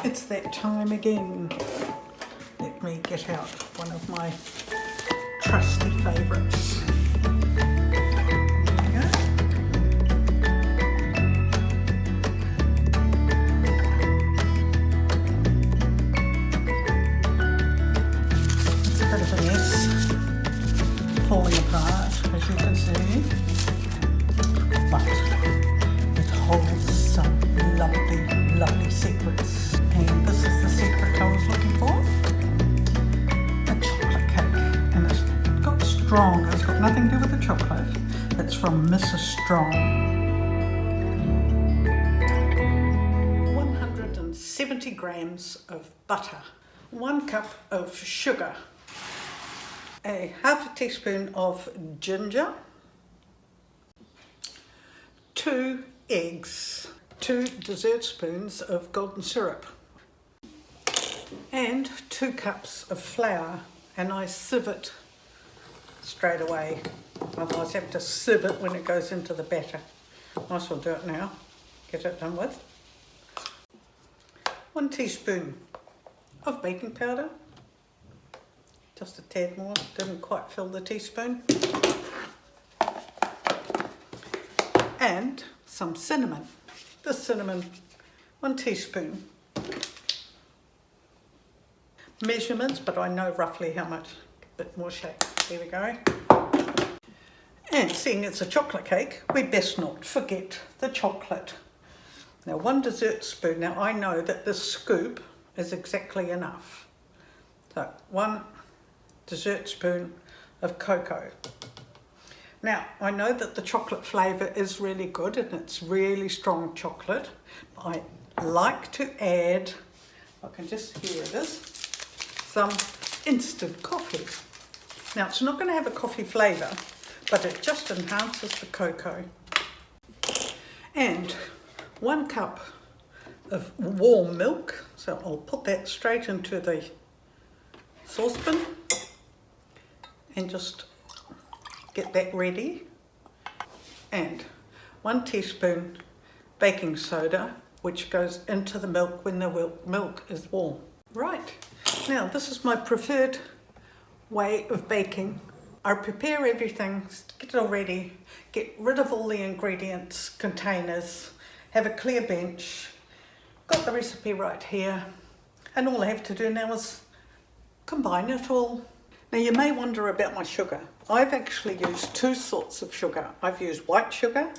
It's that time again. Let me get out one of my trusty favourites. There we go. It's a bit of a mess, falling apart as you can see, but it holds some lovely, lovely secrets. And this is the secret I was looking for. A chocolate cake. And it's got strong. It's got nothing to do with the chocolate. It's from Mrs. Strong. 170 grams of butter. 1 cup of sugar. A half a teaspoon of ginger. 2 eggs. 2 dessert spoons of golden syrup. And 2 cups of flour, and I sieve it straight away. Otherwise I have to sieve it when it goes into the batter. Might as well do it now, get it done with. 1 teaspoon of baking powder, just a tad more, didn't quite fill the teaspoon. And some cinnamon. The cinnamon, 1 teaspoon. Measurements, but I know roughly how much, a bit more shake. There we go. And seeing it's a chocolate cake, we best not forget the chocolate. Now 1 dessert spoon. Now I know that this scoop is exactly enough. So 1 dessert spoon of cocoa. Now I know that the chocolate flavour is really good and it's really strong chocolate. I like to add, I can just, here it is, some instant coffee. Now it's not going to have a coffee flavour, but it just enhances the cocoa. And 1 cup of warm milk, so I'll put that straight into the saucepan and just get that ready. And 1 teaspoon baking soda, which goes into the milk when the milk is warm. Right. Now this is my preferred way of baking. I prepare everything, get it all ready, get rid of all the ingredients, containers, have a clear bench, got the recipe right here, and all I have to do now is combine it all. Now you may wonder about my sugar. I've actually used 2 sorts of sugar. I've used white sugar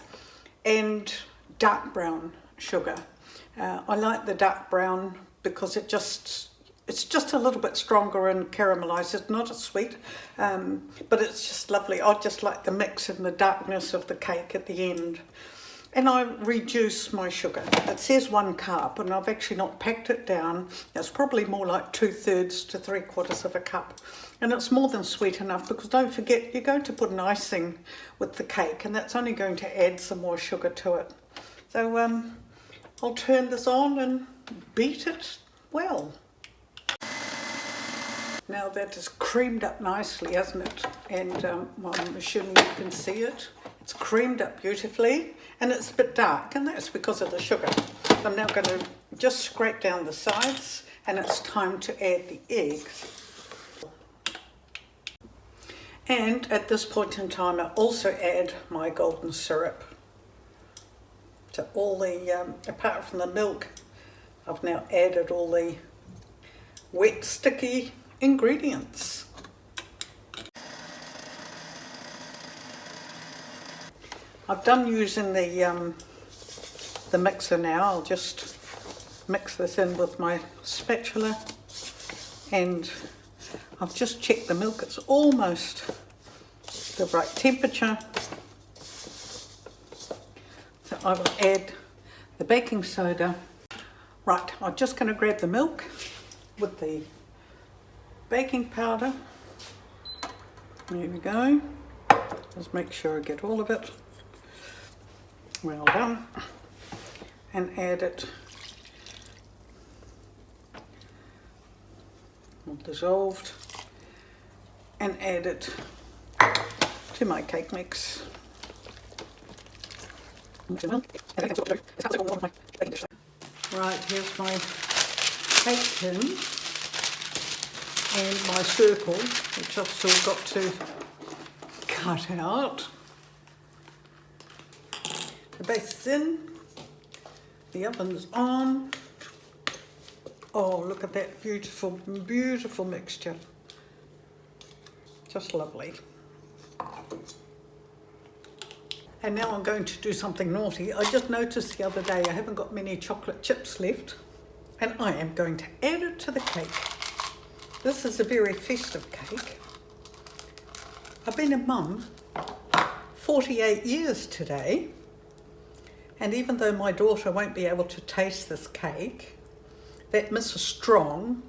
and dark brown sugar. I like the dark brown because it's just a little bit stronger and caramelised. It's not as sweet, but it's just lovely. I just like the mix and the darkness of the cake at the end. And I reduce my sugar. It says 1 cup, and I've actually not packed it down. It's probably more like 2/3 to 3/4 of a cup. And it's more than sweet enough, because don't forget, you're going to put an icing with the cake, and that's only going to add some more sugar to it. So I'll turn this on and beat it well. Now that is creamed up nicely, hasn't it? And well, I'm assuming you can see it. It's creamed up beautifully, and it's a bit dark, and that's because of the sugar. I'm now going to just scrape down the sides, and it's time to add the eggs. And at this point in time, I also add my golden syrup. So all the, apart from the milk, I've now added all the wet, sticky ingredients. I've done using the mixer now. I'll just mix this in with my spatula, and I've just checked the milk. It's almost the right temperature. So I will add the baking soda. Right, I'm just going to grab the milk with the baking powder. There we go. Just make sure I get all of it. Well done. And add it. All dissolved. And add it to my cake mix. Right, here's my cake tin and my circle, which I've still got to cut out. The base is in, the oven's on. Oh, look at that beautiful, beautiful mixture. Just lovely. And now I'm going to do something naughty. I just noticed the other day I haven't got many chocolate chips left, and I am going to add it to the cake. This is a very festive cake. I've been a mum 48 years today, and even though my daughter won't be able to taste this cake, that Mrs. Strong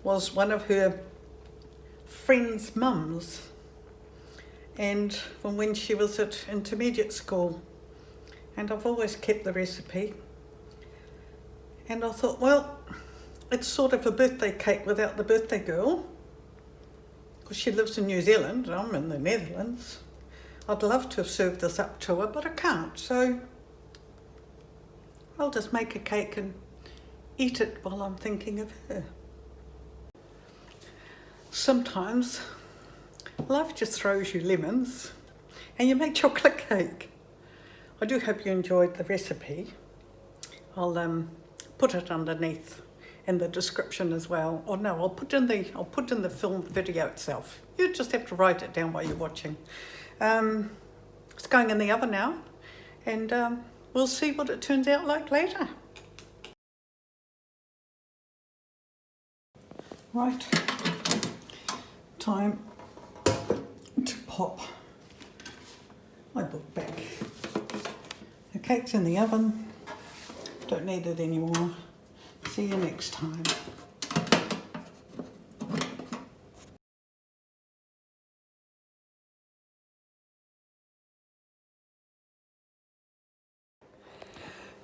was one of her friends' mums, and from when she was at intermediate school, and I've always kept the recipe. And I thought, well, it's sort of a birthday cake without the birthday girl, because she lives in New Zealand, I'm in the Netherlands. I'd love to have served this up to her, but I can't, so I'll just make a cake and eat it while I'm thinking of her. Sometimes life just throws you lemons and you make chocolate cake. I do hope you enjoyed the recipe. I'll put it underneath in the description as well. Or no, I'll put in the film video itself. You just have to write it down while you're watching. It's going in the oven now, and we'll see what it turns out like later. Right, time to pop my book back. The cake's in the oven, don't need it anymore. See you next time.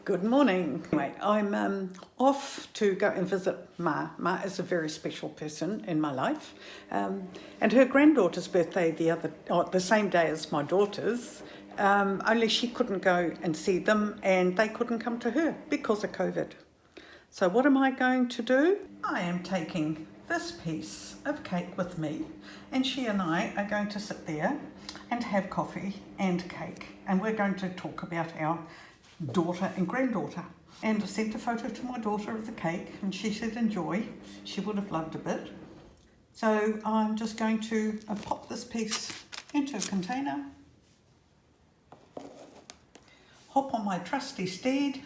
Good morning. Anyway, I'm off to go and visit Ma. Ma is a very special person in my life, and her granddaughter's birthday the same day as my daughter's. Only she couldn't go and see them, and they couldn't come to her because of COVID. So what am I going to do? I am taking this piece of cake with me, and she and I are going to sit there and have coffee and cake, and we're going to talk about our daughter and granddaughter. And I sent a photo to my daughter of the cake, and she said enjoy. She would have loved a bit. So I'm just going to pop this piece into a container, hop on my trusty steed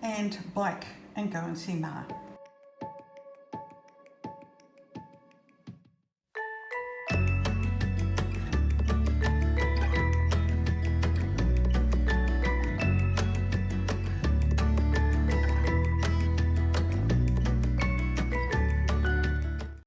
and bike and go and see Ma.